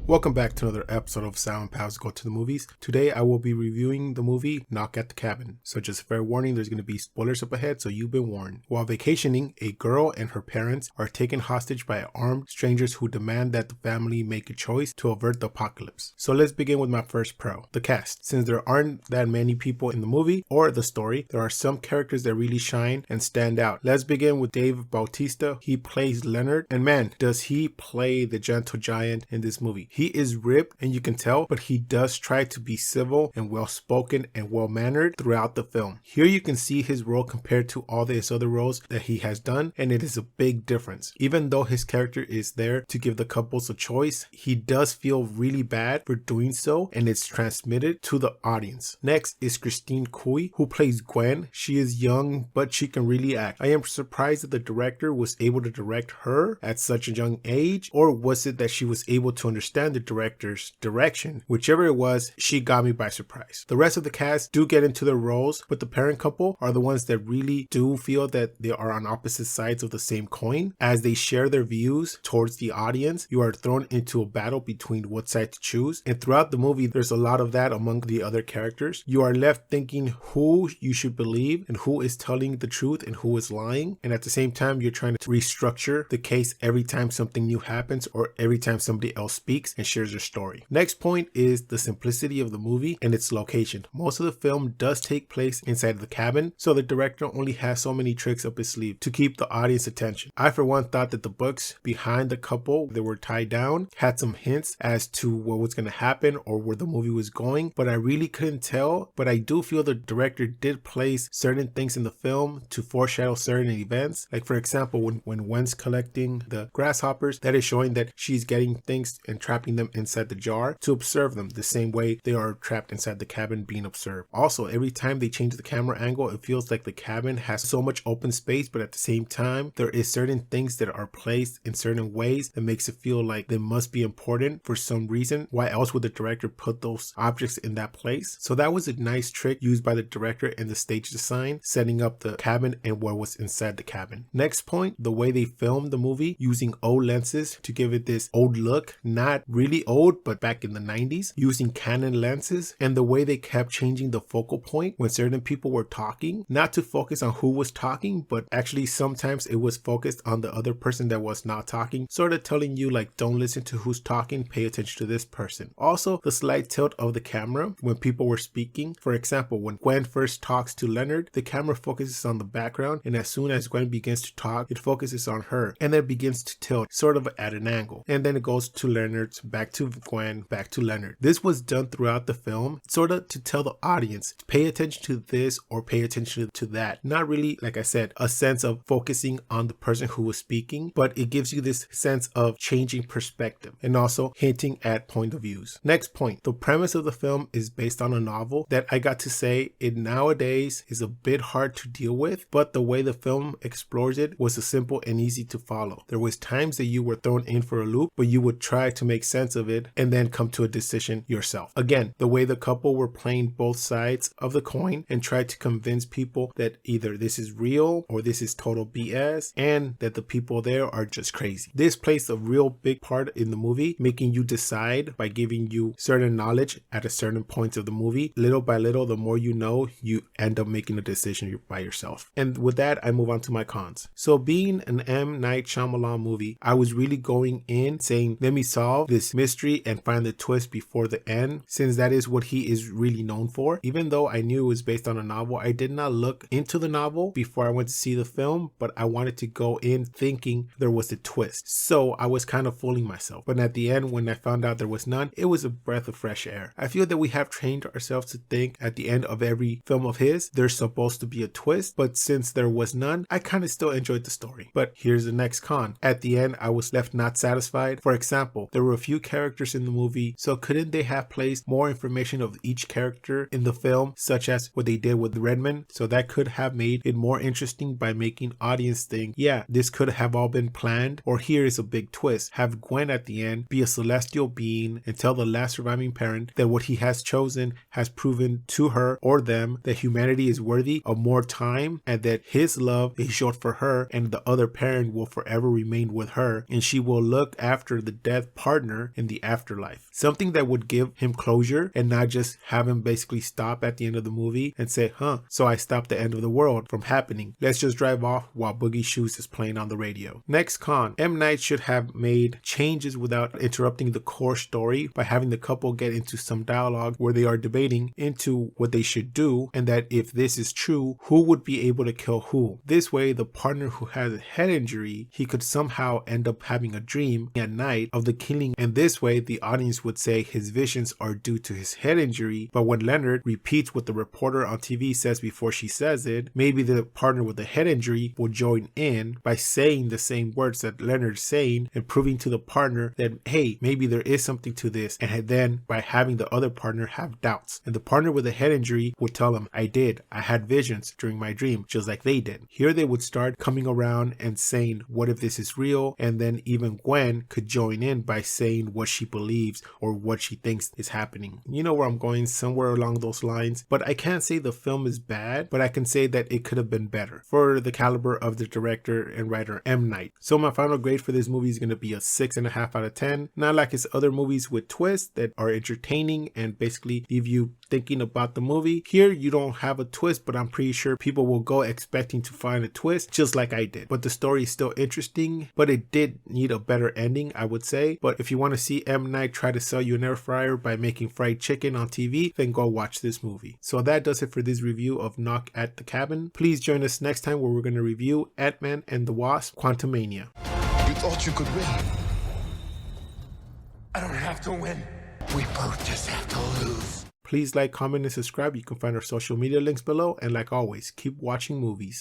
Welcome back to another episode of Silent Pals Go to the Movies. Today I will be reviewing the movie Knock at the Cabin. So just a fair warning, there's going to be spoilers up ahead, so you've been warned. While vacationing, a girl and her parents are taken hostage by armed strangers who demand that the family make a choice to avert the apocalypse. So let's begin with my first pro, the cast. Since there aren't that many people in the movie or the story, there are some characters that really shine and stand out. Let's begin with Dave Bautista. He plays Leonard, and man, does he play the gentle giant in this movie. He is ripped and you can tell, but he does try to be civil and well-spoken and well-mannered throughout the film. Here you can see his role compared to all his other roles that he has done, and it is a big difference. Even though his character is there to give the couples a choice, he does feel really bad for doing so, and it's transmitted to the audience. Next is Christine Cui, who plays Gwen. She is young, but she can really act. I am surprised that the director was able to direct her at such a young age, or was it that she was able to understand the director's direction? Whichever it was, she got me by surprise. The rest of the cast do get into their roles, but the parent couple are the ones that really do feel that they are on opposite sides of the same coin. As they share their views towards the audience, you are thrown into a battle between what side to choose, and throughout the movie there's a lot of that among the other characters. You are left thinking who you should believe and who is telling the truth and who is lying, and at the same time you're trying to restructure the case every time something new happens or every time somebody else speaks and shares their story. Next point is the simplicity of the movie and its location. Most of the film does take place inside of the cabin, so the director only has so many tricks up his sleeve to keep the audience attention. I for one thought that the books behind the couple that were tied down had some hints as to what was going to happen or where the movie was going, but I really couldn't tell. But I do feel the director did place certain things in the film to foreshadow certain events. Like for example, when Gwen's collecting the grasshoppers, that is showing that she's getting things and trapping them inside the jar to observe them the same way they are trapped inside the cabin being observed. Also, every time they change the camera angle, it feels like the cabin has so much open space, but at the same time there is certain things that are placed in certain ways that makes it feel like they must be important for some reason. Why else would the director put those objects in that place? So that was a nice trick used by the director in the stage design, setting up the cabin and what was inside the cabin. Next point, the way they filmed the movie using old lenses to give it this old look, not really old but back in the 90s, using Canon lenses, and the way they kept changing the focal point when certain people were talking, not to focus on who was talking, but actually sometimes it was focused on the other person that was not talking, sort of telling you like, don't listen to who's talking, pay attention to this person. Also, the slight tilt of the camera when people were speaking. For example, when Gwen first talks to Leonard, the camera focuses on the background, and as soon as Gwen begins to talk, it focuses on her, and then it begins to tilt sort of at an angle, and then it goes to Leonard's, back to Gwen, back to Leonard. This was done throughout the film, sort of to tell the audience to pay attention to this or pay attention to that. Not really, like I said, a sense of focusing on the person who was speaking, but it gives you this sense of changing perspective and also hinting at point of views. Next point, the premise of the film is based on a novel that I got to say it nowadays is a bit hard to deal with, but the way the film explores it was simple and easy to follow. There was times that you were thrown in for a loop, but you would try to make sense of it and then come to a decision yourself. Again, the way the couple were playing both sides of the coin and tried to convince people that either this is real or this is total BS and that the people there are just crazy. This plays a real big part in the movie, making you decide by giving you certain knowledge at a certain point of the movie. Little by little, the more you know, you end up making a decision by yourself. And with that, I move on to my cons. So being an M. Night Shyamalan movie, I was really going in saying, let me solve this mystery and find the twist before the end, since that is what he is really known for. Even though I knew it was based on a novel, I did not look into the novel before I went to see the film, but I wanted to go in thinking there was a twist. So I was kind of fooling myself. But at the end, when I found out there was none, it was a breath of fresh air. I feel that we have trained ourselves to think at the end of every film of his, there's supposed to be a twist, but since there was none, I kind of still enjoyed the story. But here's the next con. At the end, I was left not satisfied. For example, there were a few characters in the movie, so couldn't they have placed more information of each character in the film, such as what they did with Redmond? So that could have made it more interesting by making audience think, yeah, this could have all been planned, or here is a big twist. Have Gwen at the end be a celestial being and tell the last surviving parent that what he has chosen has proven to her or them that humanity is worthy of more time, and that his love is short for her, and the other parent will forever remain with her, and she will look after the dead partner partner in the afterlife. Something that would give him closure and not just have him basically stop at the end of the movie and say, so I stopped the end of the world from happening. Let's just drive off while Boogie Shoes is playing on the radio. Next con, M. Night should have made changes without interrupting the core story by having the couple get into some dialogue where they are debating into what they should do, and that if this is true, who would be able to kill who. This way, the partner who has a head injury, he could somehow end up having a dream at night of the killing, and this way the audience would say his visions are due to his head injury, but when Leonard repeats what the reporter on TV says before she says it, maybe the partner with the head injury will join in by saying the same words that Leonard's saying and proving to the partner that, hey, maybe there is something to this, and then by having the other partner have doubts. And the partner with the head injury would tell him, I had visions during my dream, just like they did. Here they would start coming around and saying, what if this is real? And then even Gwen could join in by saying what she believes or what she thinks is happening. You know where I'm going, somewhere along those lines. But I can't say the film is bad, but I can say that it could have been better for the caliber of the director and writer M. Night. So my final grade for this movie is going to be a 6.5 out of 10. Not like his other movies with twists that are entertaining and basically leave you thinking about the movie. Here you don't have a twist, but I'm pretty sure people will go expecting to find a twist just like I did. But the story is still interesting, but it did need a better ending, I would say. But if you want to see M. Night try to sell you an air fryer by making fried chicken on TV, then go watch this movie. So that does it for this review of Knock at the Cabin. Please join us next time where we're going to review Ant-Man and the Wasp: Quantumania. You thought you could win. I don't have to win. We both just have to lose. Please like, comment, and subscribe. You can find our social media links below. And like always, keep watching movies.